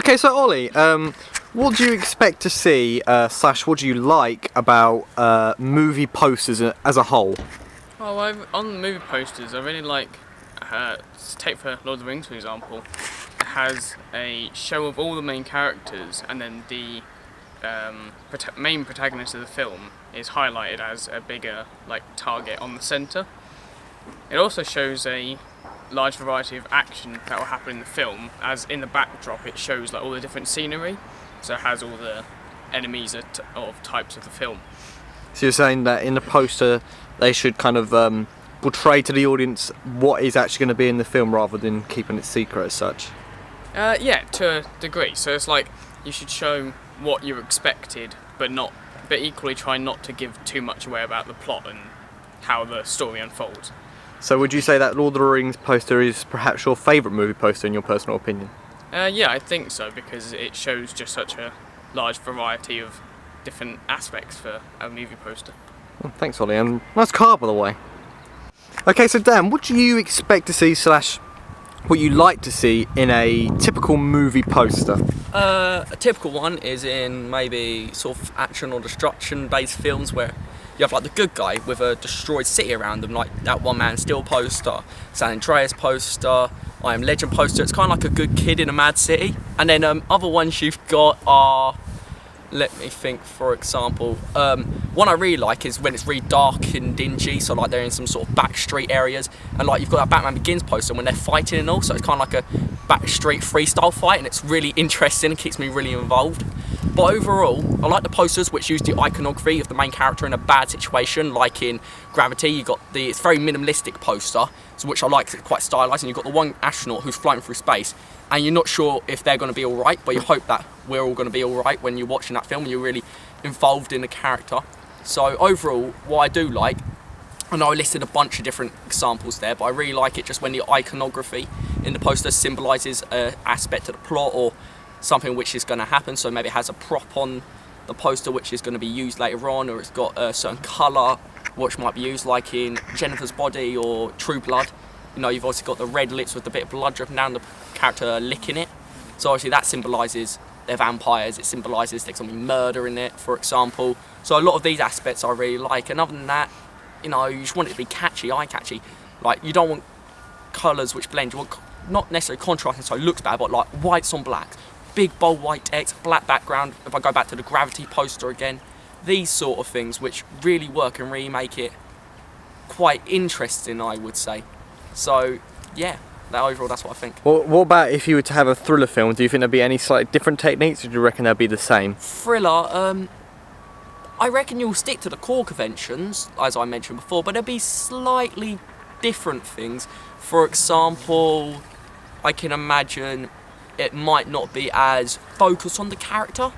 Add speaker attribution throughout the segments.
Speaker 1: Okay, so Ollie, what do you expect to see, slash what do you like about movie posters as a whole?
Speaker 2: Oh, on the movie posters, I really like, take for Lord of the Rings for example, it has a show of all the main characters, and then the main protagonist of the film is highlighted as a bigger target on the centre. It also shows a large variety of action that will happen in the film, as in the backdrop it shows all the different scenery, so it has all the enemies of types of the film.
Speaker 1: So you're saying that in the poster they should kind of portray to the audience what is actually going to be in the film rather than keeping it secret as such?
Speaker 2: Yeah, to a degree. So it's like you should show what you expected, but equally try not to give too much away about the plot and how the story unfolds.
Speaker 1: So would you say that Lord of the Rings poster is perhaps your favourite movie poster in your personal opinion?
Speaker 2: Yeah, I think so, because it shows just such a large variety of different aspects for a movie poster.
Speaker 1: Well, thanks Ollie, and nice car by the way. Okay, so Dan, what do you expect to see slash what you like to see in a typical movie poster?
Speaker 3: A typical one is in maybe sort of action or destruction based films where you have the good guy with a destroyed city around them, like that One Man Steel poster, San Andreas poster, I Am Legend poster. It's kind of like a good kid in a mad city. And then other ones you've got are, let me think, for example, one I really like is when it's really dark and dingy, so they're in some sort of back street areas, and you've got that Batman Begins poster when they're fighting and all, so it's kind of like a back street freestyle fight, and it's really interesting and keeps me really involved. But overall, I like the posters which use the iconography of the main character in a bad situation, like in Gravity. You got it's very minimalistic poster, so which I like because it's quite stylised, and you've got the one astronaut who's flying through space, and you're not sure if they're going to be alright, but you hope that we're all going to be alright when you're watching that film and you're really involved in the character. So overall, what I do like, I know I listed a bunch of different examples there, but I really like it just when the iconography in the poster symbolises an aspect of the plot or something which is going to happen. So maybe it has a prop on the poster which is going to be used later on, or it's got a certain colour which might be used, like in Jennifer's Body or True Blood. You know, you've also got the red lips with a bit of blood dripping down, the character licking it. So obviously that symbolises they're vampires, it symbolises there's going to be murder in it, for example. So a lot of these aspects I really like, and other than that, you know, you just want it to be catchy, eye-catchy. You don't want colours which blend, you want not necessarily contrasting so it looks bad, but whites on blacks. Big bold white text, black background, if I go back to the Gravity poster again, these sort of things which really work and really make it quite interesting, I would say. So yeah, overall that's what I think.
Speaker 1: Well, what about if you were to have a thriller film? Do you think there'd be any slightly different techniques, or do you reckon they'd be the same?
Speaker 3: Thriller, I reckon you'll stick to the core conventions, as I mentioned before, but there'll be slightly different things. For example, I can imagine it might not be as focused on the character,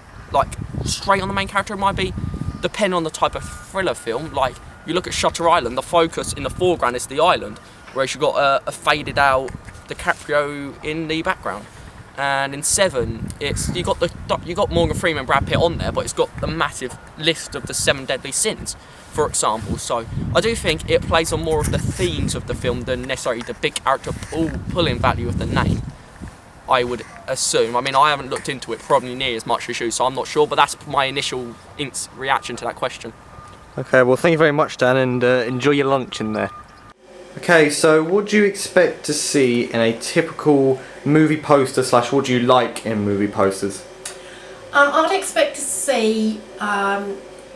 Speaker 3: straight on the main character. It might be, depending on the type of thriller film. You look at Shutter Island, the focus in the foreground is the island, whereas you've got a faded out DiCaprio in the background. And in Seven, you got Morgan Freeman and Brad Pitt on there, but it's got the massive list of the 7 deadly sins, for example. So I do think it plays on more of the themes of the film than necessarily the big character pulling value of the name, I would assume. I mean, I haven't looked into it probably near as much as you, so I'm not sure, but that's my initial reaction to that question. Okay,
Speaker 1: well thank you very much Dan, and enjoy your lunch in there. Okay, so what do you expect to see in a typical movie poster slash what do you like in movie posters?
Speaker 4: I'd expect to see a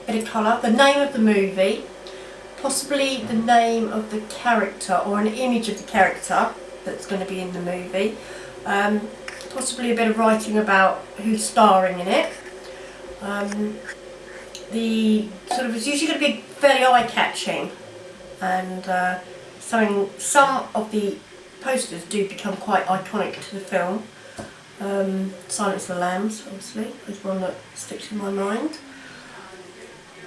Speaker 4: bit of colour, the name of the movie, possibly the name of the character or an image of the character that's going to be in the movie, possibly a bit of writing about who's starring in it. It's usually going to be fairly eye-catching, and some of the posters do become quite iconic to the film. Silence of the Lambs, obviously, is one that sticks in my mind.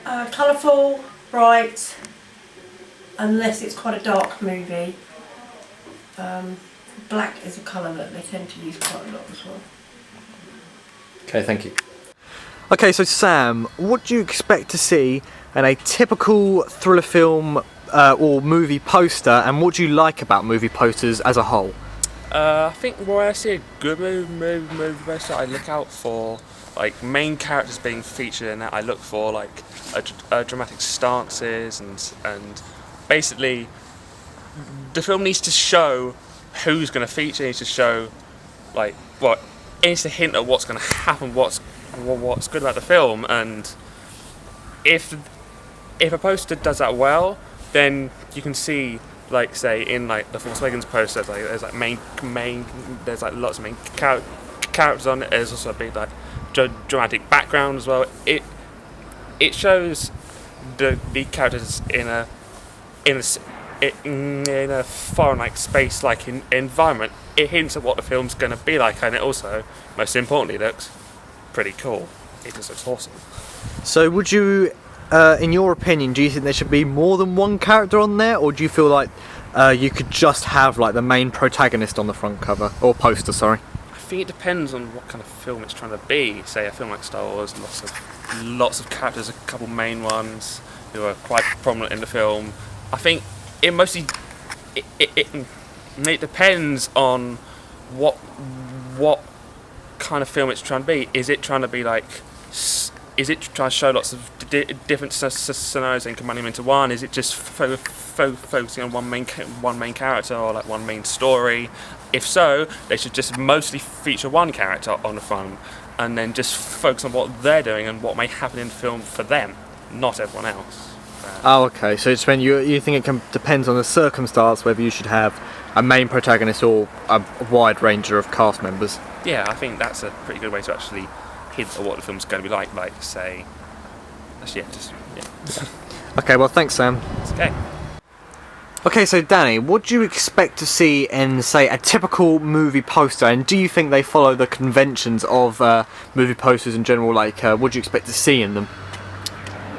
Speaker 4: Colourful, bright, unless it's quite a dark movie. Black is a colour that they tend to use quite a lot as well.
Speaker 1: Okay, thank you. Okay, so Sam, what do you expect to see in a typical thriller film or movie poster, and what do you like about movie posters as a whole?
Speaker 5: I think where I see a good movie poster, I look out for like main characters being featured in it. I look for like dramatic stances and basically the film needs to show who's going to feature. It needs to show like what it needs to hint at what's going to happen, what's good about the film, and if a poster does that well, then you can see, like say in like the Force Awakens poster, there's like main there's like lots of main characters on it. There's also a big like dramatic background as well. It shows the characters in a foreign like space like environment. It hints at what the film's going to be like, and it also, most importantly, looks pretty cool. It just looks awesome.
Speaker 1: So would you, in your opinion, do you think there should be more than one character on there, or do you feel like you could just have like the main protagonist on the front cover or poster? Sorry.
Speaker 5: I think it depends on what kind of film it's trying to be. Say a film like Star Wars, lots of characters, a couple main ones who are quite prominent in the film. I think it mostly it depends on what kind of film it's trying to be. Is it trying to be like? Is it trying to show lots of different scenarios and combining them into one? Is it just focusing on one main character or like one main story? If so, they should just mostly feature one character on the front and then just focus on what they're doing and what may happen in the film for them, not everyone else.
Speaker 1: Oh, okay. So it's when you think it depends on the circumstance whether you should have a main protagonist or a wide range of cast members.
Speaker 5: Yeah, I think that's a pretty good way to actually hint at what the film's going to be like. Like, say, yeah.
Speaker 1: Okay. Well, thanks, Sam.
Speaker 5: It's okay.
Speaker 1: Okay, so Danny, what do you expect to see in, say, a typical movie poster, and do you think they follow the conventions of movie posters in general? Like, what do you expect to see in them?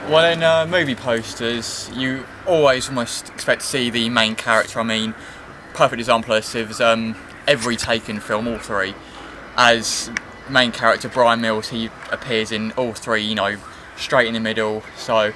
Speaker 6: Well, in movie posters, you always almost expect to see the main character. I mean, perfect example of this is every Taken film, all three, as main character Brian Mills. He appears in all three, you know, straight in the middle. So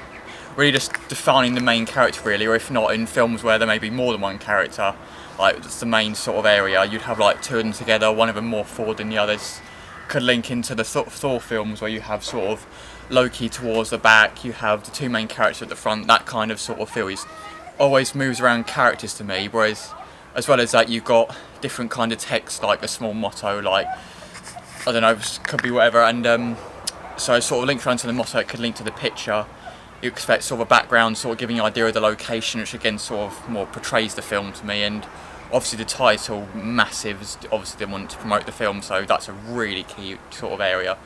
Speaker 6: really just defining the main character really, or if not in films where there may be more than one character, like that's the main sort of area, you'd have like two of them together, one of them more forward than the others. Could link into the sort of Thor films where you have sort of Loki towards the back, you have the two main characters at the front. That kind of sort of feel is always moves around characters to me, whereas as well as that you've got different kind of text, like a small motto, like I don't know, could be whatever, and so it sort of links around to the motto. It could link to the picture. You expect sort of a background, sort of giving you an idea of the location, which again sort of more portrays the film to me. And obviously the title, massive, is obviously they want to promote the film, so that's a really key sort of area.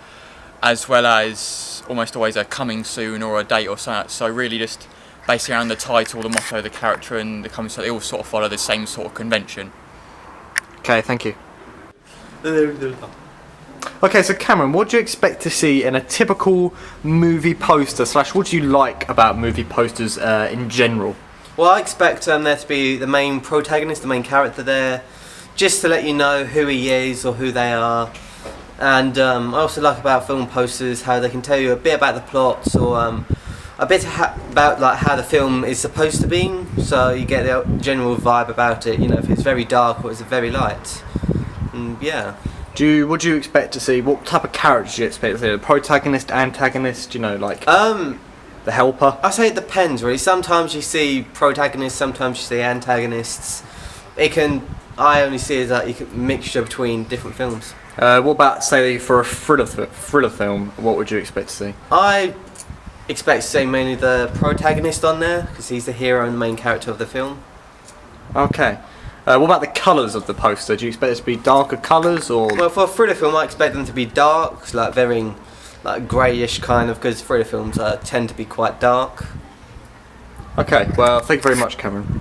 Speaker 6: As well as almost always a coming soon or a date or something. So really just based around the title, the motto, the character, and the coming soon, they all sort of follow the same sort of convention.
Speaker 1: Okay, thank you. Okay, so Cameron, what do you expect to see in a typical movie poster, / what do you like about movie posters in general?
Speaker 7: Well, I expect there to be the main protagonist, the main character there, just to let you know who he is or who they are. And I also like about film posters how they can tell you a bit about the plots or a bit about like how the film is supposed to be, so you get the general vibe about it. You know, if it's very dark or it's very light. And yeah.
Speaker 1: What do you expect to see? What type of characters do you expect to see? The protagonist, antagonist, you know, like the helper?
Speaker 7: I say it depends really. Sometimes you see protagonists, sometimes you see antagonists. I only see it as like a mixture between different films.
Speaker 1: What about, say, for a thriller film, what would you expect to see?
Speaker 7: I expect to see mainly the protagonist on there, because he's the hero and the main character of the film.
Speaker 1: Okay. What about the colours of the poster? Do you expect it to be darker colours or...?
Speaker 7: Well, for a thriller film, I expect them to be dark, like very like greyish kind of, because thriller films tend to be quite dark.
Speaker 1: Okay, well, thank you very much, Cameron.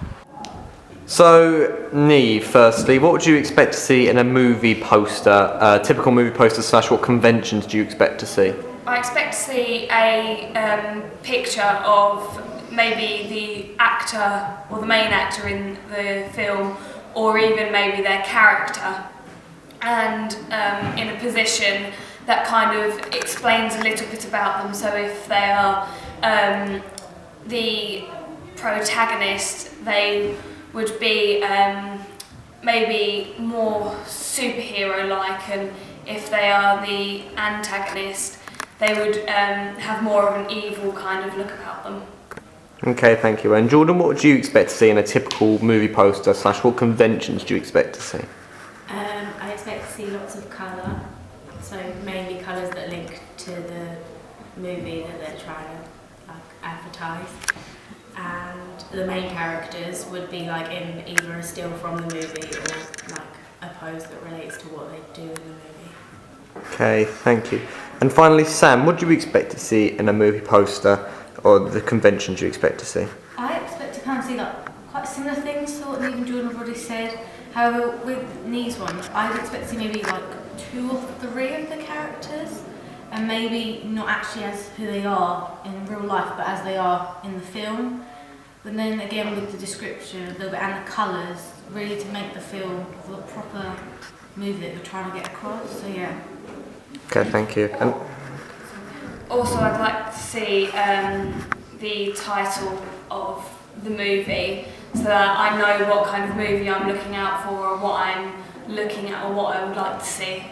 Speaker 1: So, Neve, firstly, what would you expect to see in a movie poster, typical movie poster / what conventions do you expect to see?
Speaker 8: I expect to see a picture of maybe the actor or the main actor in the film, or even maybe their character, and in a position that kind of explains a little bit about them. So if they are the protagonist, they would be maybe more superhero-like, and if they are the antagonist, they would have more of an evil kind of look about them.
Speaker 1: Okay, thank you. And Jordan, what would you expect to see in a typical movie poster / what conventions do you expect to see?
Speaker 9: I expect to see lots of colour, so mainly colours that link to the movie that they're trying to advertise. And the main characters would be like in either a still from the movie or like a pose that relates to what they do in the movie.
Speaker 1: Okay, thank you. And finally, Sam, what do you expect to see in a movie poster or the conventions you expect to see?
Speaker 10: I expect to kind of see like quite similar things to what Neve and Jordan have already said. However, with Neve's one, I'd expect to see maybe like 2 or 3 of the characters, and maybe not actually as who they are in real life, but as they are in the film. But then again, with the description a little bit and the colours, really to make the film the proper movie that we're trying to get across. So yeah.
Speaker 1: Okay, thank you. And
Speaker 8: Also, I'd like to see the title of the movie, so that I know what kind of movie I'm looking out for, or what I'm looking at, or what I would like to see.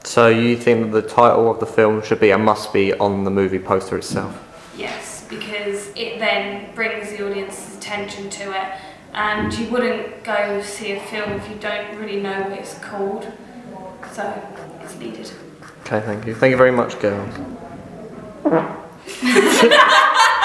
Speaker 1: so you think that the title of the film should be and must be on the movie poster itself?
Speaker 8: Yes, because it then brings the audience's attention to it, and you wouldn't go see a film if you don't really know what it's called, so it's needed.
Speaker 1: Okay, thank you. Thank you very much, girls.